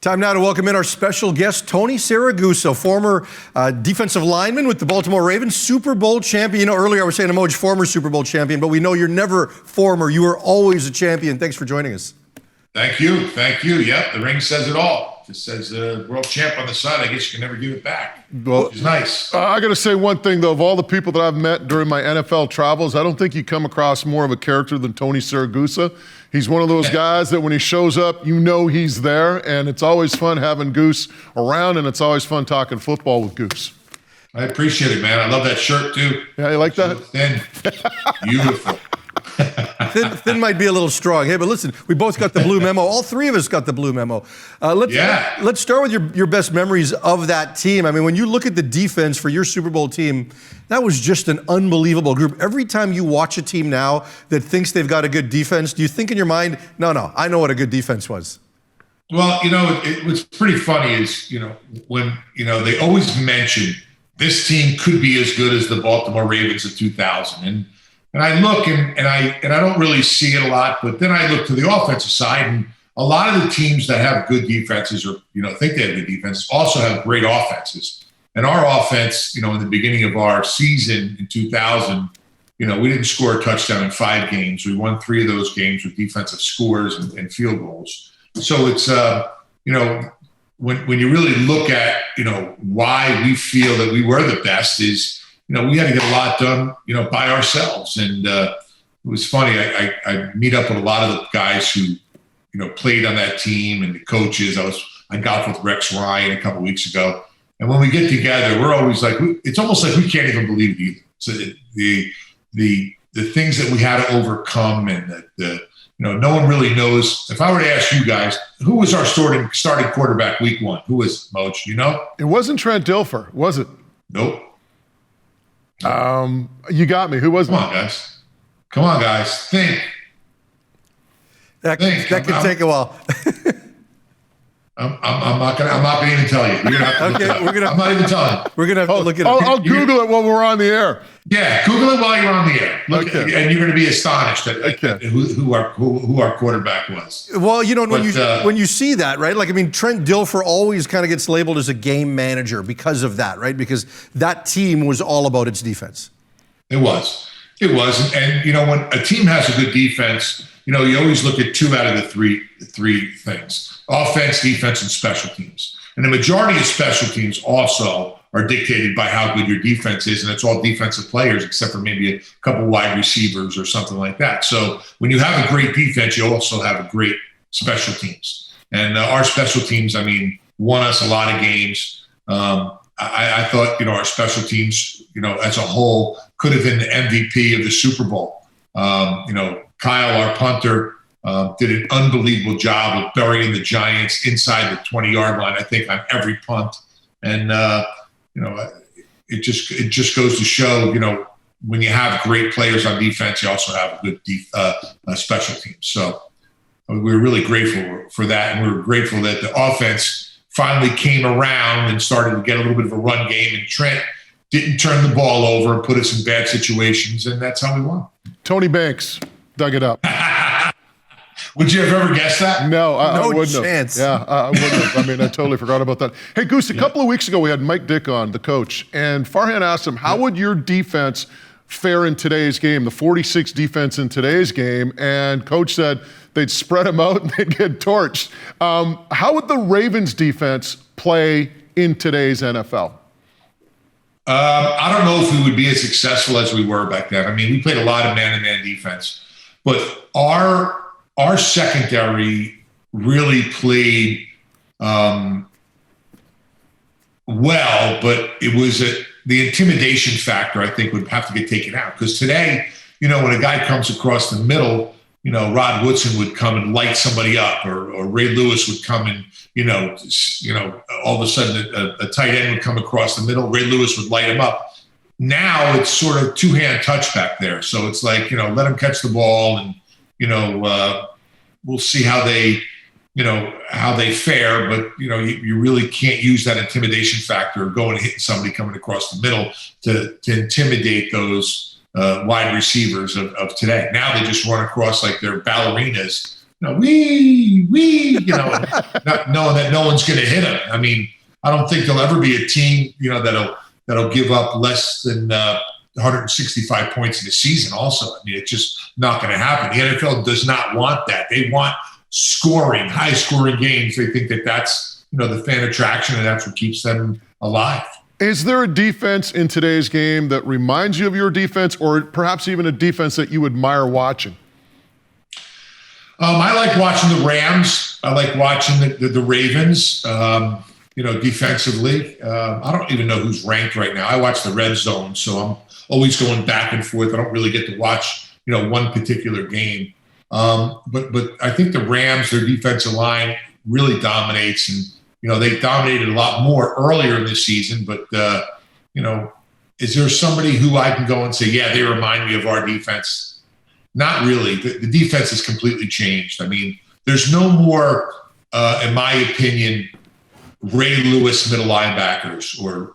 Time now to welcome in our special guest, Tony Siragusa, former defensive lineman with the Baltimore Ravens, Super Bowl champion. You know, earlier I was saying Moj, former Super Bowl champion, but we know you're never former. You were always a champion. Thanks for joining us. Thank you. Thank you. Yep, the ring says it all. It says world champ on the side. I guess you can never give it back, which is nice. I got to say one thing, though. Of all the people that I've met during my NFL travels, I don't think you come across more of a character than Tony Siragusa. He's one of those guys that when he shows up, you know he's there, and it's always fun having Goose around, and it's always fun talking football with Goose. I appreciate it, man. I love that shirt, too. Yeah, you like that? Thin. Beautiful. Thin might be a little strong. Hey, but listen, we both got the blue memo. All three of us got the blue memo. Let's start with your best memories of that team. I mean, when you look at the defense for your Super Bowl team, that was just an unbelievable group. Every time you watch a team now that thinks they've got a good defense, do you think in your mind, no, I know what a good defense was? Well, what's pretty funny is, when, they always mention this team could be as good as the Baltimore Ravens of 2000. And I look and I don't really see it a lot, but then I look to the offensive side, and a lot of the teams that have good defenses or think they have good defenses also have great offenses. And our offense, in the beginning of our season in 2000, we didn't score a touchdown in 5 games. We won 3 of those games with defensive scores and field goals. So it's when you really look at why we feel that we were the best is. We had to get a lot done, by ourselves. And it was funny. I meet up with a lot of the guys who, played on that team and the coaches. I got with Rex Ryan a couple of weeks ago. And when we get together, we're always like, it's almost like we can't even believe it either. So the things that we had to overcome and no one really knows. If I were to ask you guys, who was our starting quarterback week 1? Who was Moj? It wasn't Trent Dilfer, was it? Nope. You got me. Who was it? Come on, guys. Think. That could take a while. I'm not gonna even tell you. You're gonna have to I'm not even telling you. We're gonna have to look at it. I'll Google it while we're on the air. Yeah, Google it while you're on the air. And you're gonna be astonished at who our quarterback was. Well, when you see that, right? Like, I mean, Trent Dilfer always kind of gets labeled as a game manager because of that, right? Because that team was all about its defense. It was. And when a team has a good defense, you always look at 2 out of the three things: offense, defense, and special teams. And the majority of special teams also are dictated by how good your defense is, and it's all defensive players except for maybe a couple wide receivers or something like that. So when you have a great defense, you also have a great special teams. And our special teams, won us a lot of games. I thought, our special teams, as a whole, could have been the MVP of the Super Bowl. Kyle, our punter, did an unbelievable job of burying the Giants inside the 20-yard line, I think, on every punt. And, it just goes to show, when you have great players on defense, you also have a good special team. So we were really grateful for that. And we were grateful that the offense finally came around and started to get a little bit of a run game. And Trent didn't turn the ball over and put us in bad situations. And that's how we won. Tony Banks dug it up. Would you have ever guessed that? No, I wouldn't chance. Have. Yeah, I wouldn't have. I totally forgot about that. Hey, Goose, a couple of weeks ago we had Mike Dick on, the coach, and Farhan asked him, how would your defense fare in today's game, the 46 defense in today's game? And coach said they'd spread them out and they'd get torched. How would the Ravens defense play in today's NFL? I don't know if we would be as successful as we were back then. We played a lot of man-to-man defense, but our secondary really played well, but it was the intimidation factor, I think, would have to get taken out. Because today, when a guy comes across the middle, Rod Woodson would come and light somebody up, or Ray Lewis would come and, all of a sudden a tight end would come across the middle, Ray Lewis would light him up. Now it's sort of 2-hand touch back there. So it's like, let him catch the ball and, we'll see how they fare, but you really can't use that intimidation factor of going and hitting somebody coming across the middle to intimidate those wide receivers of today. Now they just run across like they're ballerinas not knowing that no one's going to hit them. I mean, I don't think there'll ever be a team, that'll give up less than 165 points in the season. Also, I mean, it's just not going to happen. The NFL does not want that. They want scoring, high-scoring games. They think that that's the fan attraction, and that's what keeps them alive. Is there a defense in today's game that reminds you of your defense, or perhaps even a defense that you admire watching? I like watching the Rams. I like watching the Ravens, defensively. I don't even know who's ranked right now. I watch the red zone, so I'm always going back and forth. I don't really get to watch, one particular game. But I think the Rams, their defensive line really dominates, and they dominated a lot more earlier in the season. But is there somebody who I can go and say, yeah, they remind me of our defense? Not really. The defense has completely changed. I mean, there's no more, in my opinion, Ray Lewis middle linebackers or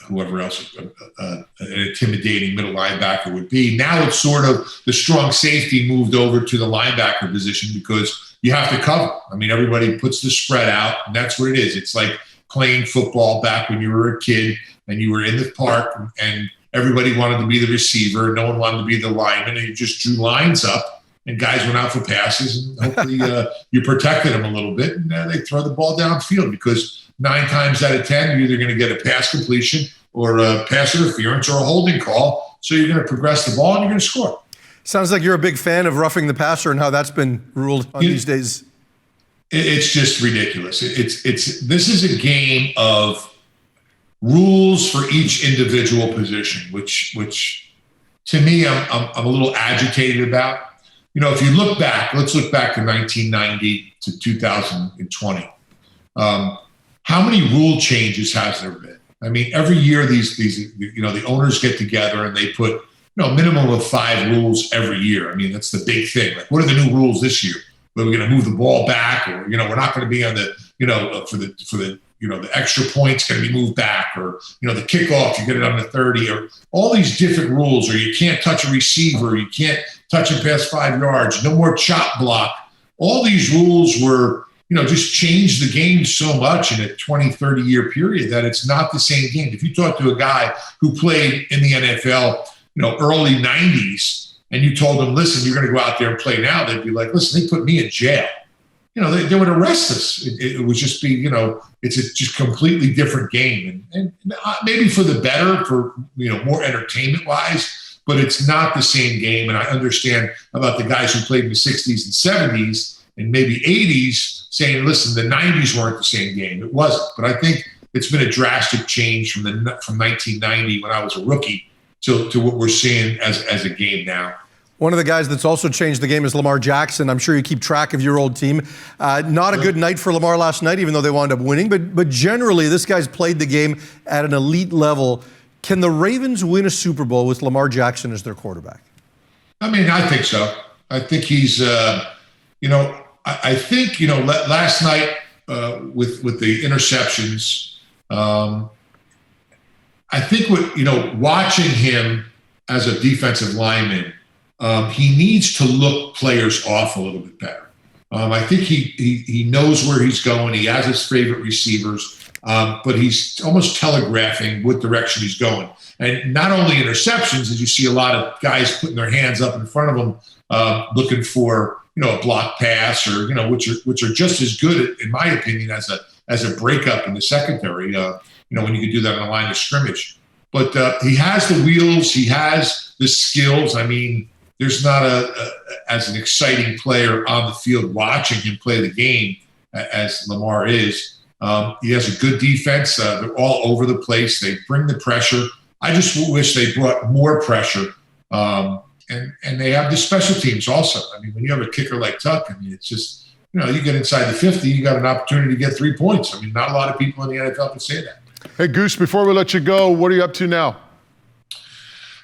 whoever else an intimidating middle linebacker would be. Now it's sort of the strong safety moved over to the linebacker position because you have to cover. I mean, everybody puts the spread out, and that's what it is. It's like playing football back when you were a kid and you were in the park and everybody wanted to be the receiver. No one wanted to be the lineman, and you just drew lines up and guys went out for passes, and hopefully you protected them a little bit, and they throw the ball downfield because 9 times out of 10, you're either going to get a pass completion or a pass interference or a holding call. So you're going to progress the ball and you're going to score. Sounds like you're a big fan of roughing the passer and how that's been ruled on these days. It's just ridiculous. This is a game of rules for each individual position, which to me, I'm a little agitated about. If you look back, let's look back to 1990 to 2020. How many rule changes has there been? I mean, every year these the owners get together and they put minimum of 5 rules every year. I mean, that's the big thing. Like, what are the new rules this year? Are we going to move the ball back, or we're not going to be on the for the the extra points going to be moved back, or the kickoff you get it on the 30, or all these different rules, or you can't touch a receiver, you can't touch him past 5 yards, no more chop block. All these rules were just changed the game so much in a 20, 30-year period that it's not the same game. If you talk to a guy who played in the NFL, early 90s, and you told them, listen, you're going to go out there and play now, they'd be like, listen, they put me in jail. They would arrest us. It would just be, it's a just completely different game. And maybe for the better, for, more entertainment-wise, but it's not the same game. And I understand about the guys who played in the 60s and 70s and maybe 80s saying, listen, the 90s weren't the same game. It wasn't. But I think it's been a drastic change from 1990 when I was a rookie to what we're seeing as a game now. One of the guys that's also changed the game is Lamar Jackson. I'm sure you keep track of your old team. Not a good night for Lamar last night, even though they wound up winning. But generally, this guy's played the game at an elite level. Can the Ravens win a Super Bowl with Lamar Jackson as their quarterback? I mean, I think so. I think he's, I think, last night with the interceptions, I think watching him as a defensive lineman, he needs to look players off a little bit better. I think he knows where he's going. He has his favorite receivers, but he's almost telegraphing what direction he's going. And not only interceptions, as you see a lot of guys putting their hands up in front of them, looking for a block pass, or which are just as good, in my opinion, as a breakup in the secondary. When you can do that on a line of scrimmage. But he has the wheels. He has the skills. I mean, there's not as an exciting player on the field watching him play the game as Lamar is. He has a good defense. They're all over the place. They bring the pressure. I just wish they brought more pressure. And they have the special teams also. I mean, when you have a kicker like Tuck, I mean, it's just, you get inside the 50, you got an opportunity to get 3 points. I mean, not a lot of people in the NFL can say that. Hey, Goose, before we let you go, what are you up to now?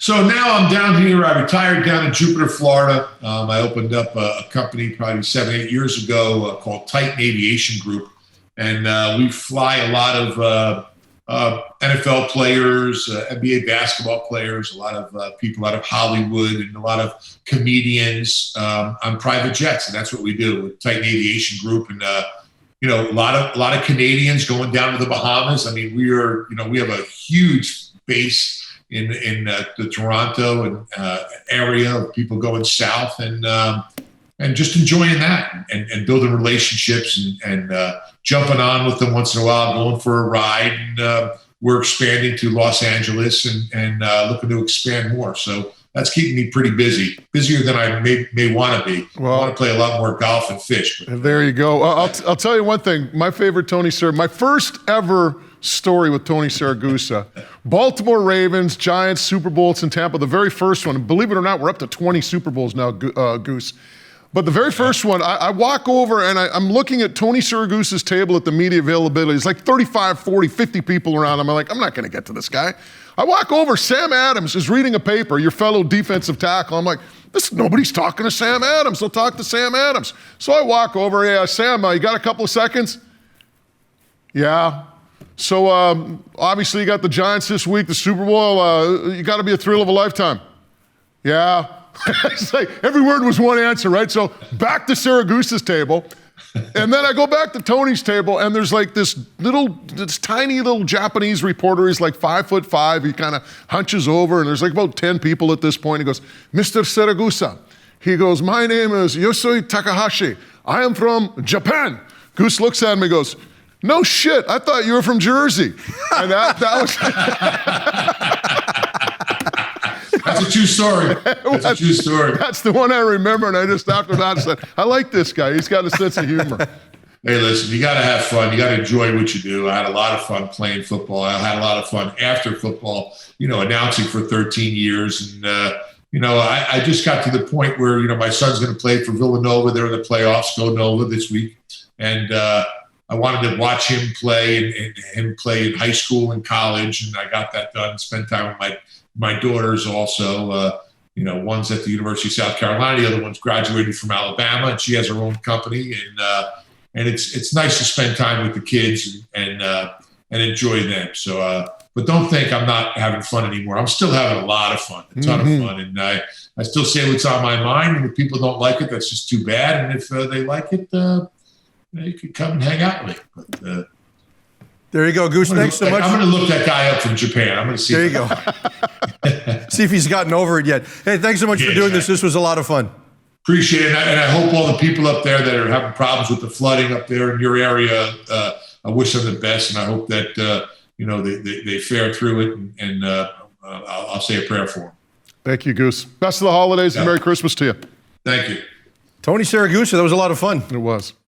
So now I'm down here. I retired down in Jupiter, Florida. I opened up a company probably 7-8 years ago called Titan Aviation Group. And we fly a lot of NFL players, NBA basketball players, a lot of people out of Hollywood, and a lot of comedians on private jets, and that's what we do. We're a tight aviation group, and a lot of Canadians going down to the Bahamas. I mean, we have a huge base in the Toronto and area of people going south, and just enjoying that and building relationships and jumping on with them once in a while, going for a ride. And we're expanding to Los Angeles and looking to expand more. So that's keeping me pretty busy, busier than I may want to be. Well, I want to play a lot more golf and fish. But, there you go. I'll tell you one thing. My favorite Tony Sir, my first ever story with Tony Siragusa, Baltimore Ravens, Giants, Super Bowls in Tampa, the very first one. Believe it or not, we're up to 20 Super Bowls now, Goose. But the very first one, I walk over and I'm looking at Tony Siragusa's table at the media availability. It's like 35, 40, 50 people around. I'm like, I'm not going to get to this guy. I walk over, Sam Adams is reading a paper, your fellow defensive tackle. I'm like, nobody's talking to Sam Adams. They'll talk to Sam Adams. So I walk over, hey, Sam, you got a couple of seconds? Yeah. So obviously you got the Giants this week, the Super Bowl. You got to be a thrill of a lifetime. Yeah. It's like every word was one answer, right? So back to Siragusa's table. And then I go back to Tony's table, and there's like this tiny little Japanese reporter. He's like 5'5". He kind of hunches over, and there's like about 10 people at this point. He goes, Mr. Siragusa. He goes, my name is Yosui Takahashi. I am from Japan. Goose looks at him and goes, no shit, I thought you were from Jersey. And that was... That's a true story. That's a true story. That's the one I remember, and I just after that said, I like this guy. He's got a sense of humor. Hey, listen, you got to have fun. You got to enjoy what you do. I had a lot of fun playing football. I had a lot of fun after football, announcing for 13 years. And, I just got to the point where, my son's going to play for Villanova. They're in the playoffs, go Nova this week. And I wanted to watch him play and him play in high school and college. And I got that done, spent time with my daughters also. One's at the University of South Carolina. The other one's graduated from Alabama, and she has her own company. And it's nice to spend time with the kids and enjoy them. So, but don't think I'm not having fun anymore. I'm still having a lot of fun, a ton of fun. And I still say what's on my mind. And if people don't like it, that's just too bad. And if they like it, you can come and hang out with me. But, there you go, Goose. Thanks so much. I'm going to look that guy up from Japan. I'm going to see. There you go. See if he's gotten over it yet. Hey, thanks so much for doing this. This was a lot of fun. Appreciate it. And I hope all the people up there that are having problems with the flooding up there in your area, I wish them the best. And I hope that, they fare through it. And I'll say a prayer for them. Thank you, Goose. Best of the holidays and Merry Christmas to you. Thank you. Tony Siragusa, that was a lot of fun. It was.